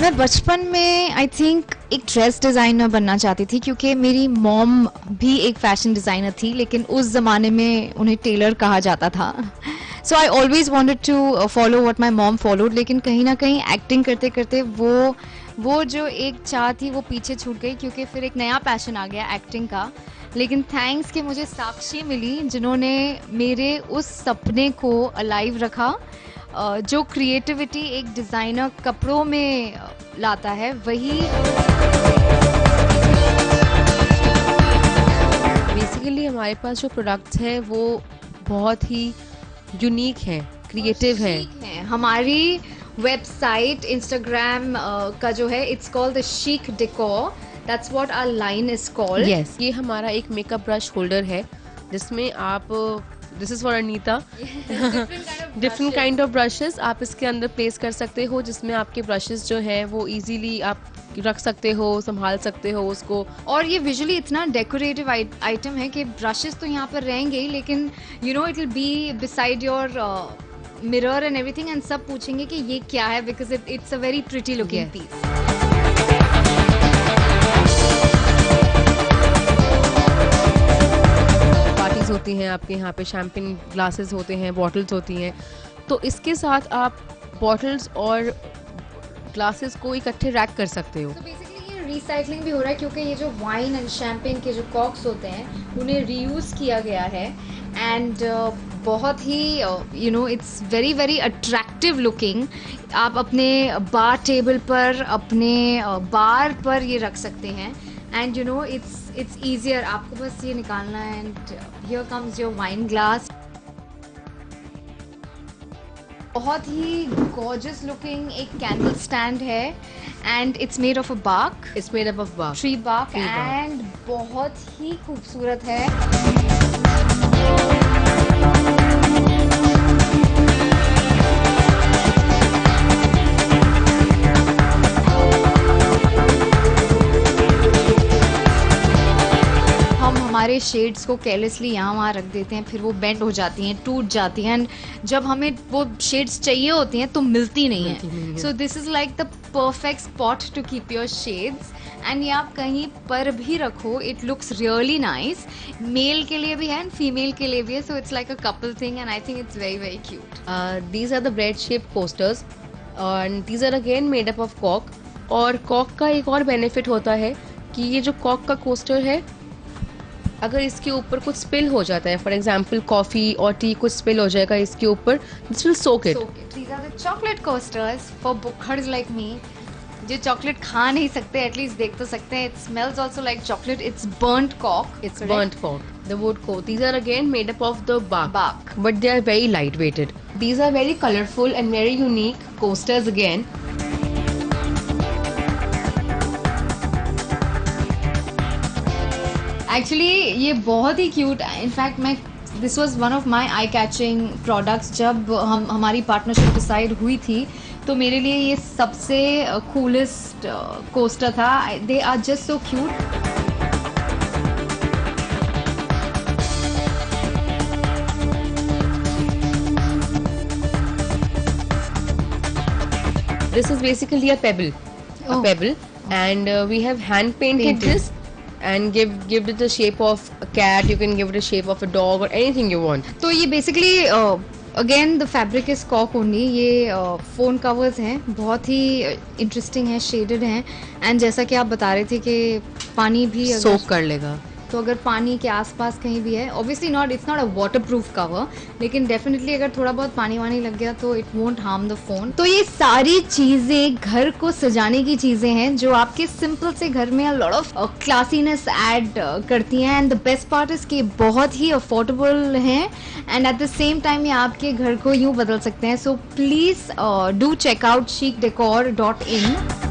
मैं बचपन में आई थिंक एक ड्रेस डिज़ाइनर बनना चाहती थी, क्योंकि मेरी मॉम भी एक फैशन डिज़ाइनर थी, लेकिन उस ज़माने में उन्हें टेलर कहा जाता था. So I always wanted to follow what my mom followed, लेकिन कहीं ना कहीं एक्टिंग करते करते वो जो एक चाह थी वो पीछे छूट गई, क्योंकि फिर एक नया पैशन आ गया एक्टिंग का. लेकिन थैंक्स कि मुझे साक्षी मिली, जिन्होंने मेरे उस सपने को अलाइव रखा. जो क्रिएटिविटी एक डिज़ाइनर कपड़ों में लाता है, वही बेसिकली हमारे पास जो प्रोडक्ट्स हैं वो बहुत ही यूनिक हैं, क्रिएटिव हैं. हमारी वेबसाइट इंस्टाग्राम का जो है, it's called the chic decor. That's what our line is called. Yes, ये हमारा एक मेकअप ब्रश होल्डर है जिसमें आप, this is for Anita, different kind of brushes आप इसके अंदर प्लेस कर सकते हो, जिसमें आपके ब्रशेस जो हैं वो इजीली आप रख सकते हो, संभाल सकते हो उसको. और ये विजुअली इतना डेकोरेटिव आइटम है कि ब्रशेस तो यहाँ पर रहेंगे ही, लेकिन you know it will be beside your mirror and everything, and सब पूछेंगे कि ये क्या है, because it's a very pretty looking piece. होती हैं आपके यहाँ पे, शैम्पेन ग्लासेस होते हैं, बॉटल्स होती हैं, तो इसके साथ आप बॉटल्स और ग्लासेस को इकट्ठे रैक कर सकते हो. तो बेसिकली ये रिसाइकलिंग भी हो रहा है, क्योंकि ये जो वाइन एंड शैम्पेन के जो कॉक्स होते हैं उन्हें रीयूज़ किया गया है. एंड बहुत ही you know it's very very attractive looking. आप अपने बार टेबल पर, अपने बार पर ये रख सकते हैं. And you know it's easier, आपको बस ये निकालना है. And here comes your wine glass. बहुत ही गॉर्जियस लुकिंग एक कैंडल स्टैंड है, and it's made of a bark. It's made up of bark, tree bark, and बहुत ही खूबसूरत है. हमारे शेड्स को केयरलेसली यहाँ वहाँ रख देते हैं, फिर वो बेंड हो जाती हैं, टूट जाती हैं, एंड जब हमें वो शेड्स चाहिए होती हैं तो मिलती नहीं है. So this is like the perfect spot to keep your shades. And ये आप कहीं पर भी रखो, it looks really nice. Male के लिए भी है एंड फीमेल के लिए भी है, so it's like a couple thing, and I think it's very very cute. These are the bread shape coasters and these are again made up of कॉक. और कॉक का एक और बेनिफिट होता है कि ये जो कॉक का कोस्टर है, अगर इसके ऊपर कुछ स्पिल हो जाता है, फॉर एग्जाम्पल कॉफ़ी और टी कुछ स्पिल हो जाएगा इसके ऊपर, this will soak it. These are the chocolate coasters for bukkhads like me, जो चॉकलेट खा नहीं सकते, एटलीस्ट देख तो सकते हैं. It smells also like chocolate. It's burnt cork. It's burnt cork. The wood cork. These are again made up of the bark. But they are very light weighted. These are very colorful and very unique coasters again. Actually ये बहुत ही cute है. In fact this was one of my eye catching products. जब हमारी partnership decide हुई थी तो मेरे लिए ये सबसे कूलेस्ट कोस्टर था. They are just so cute. This is basically a pebble. Oh. A pebble. And we have hand painted this. And give it the shape of a cat. You can give it a shape of a dog or anything you want. तो ये basically again the fabric is कॉक only. ये phone covers हैं, बहुत ही interesting हैं, shaded हैं, and जैसा कि आप बता रहे थे कि पानी भी सोक कर लेगा. तो अगर पानी के आसपास कहीं भी है, obviously not, it's not a water proof cover, लेकिन डेफिनेटली अगर थोड़ा बहुत पानी वानी लग गया तो it won't harm the phone. तो ये सारी चीज़ें घर को सजाने की चीज़ें हैं जो आपके सिंपल से घर में लॉट ऑफ क्लासीनेस ऐड करती हैं. And the best part is कि बहुत ही अफोर्डेबल हैं, and at the same time ये आपके घर को यूँ बदल सकते हैं. So please do check out chicdecor.in.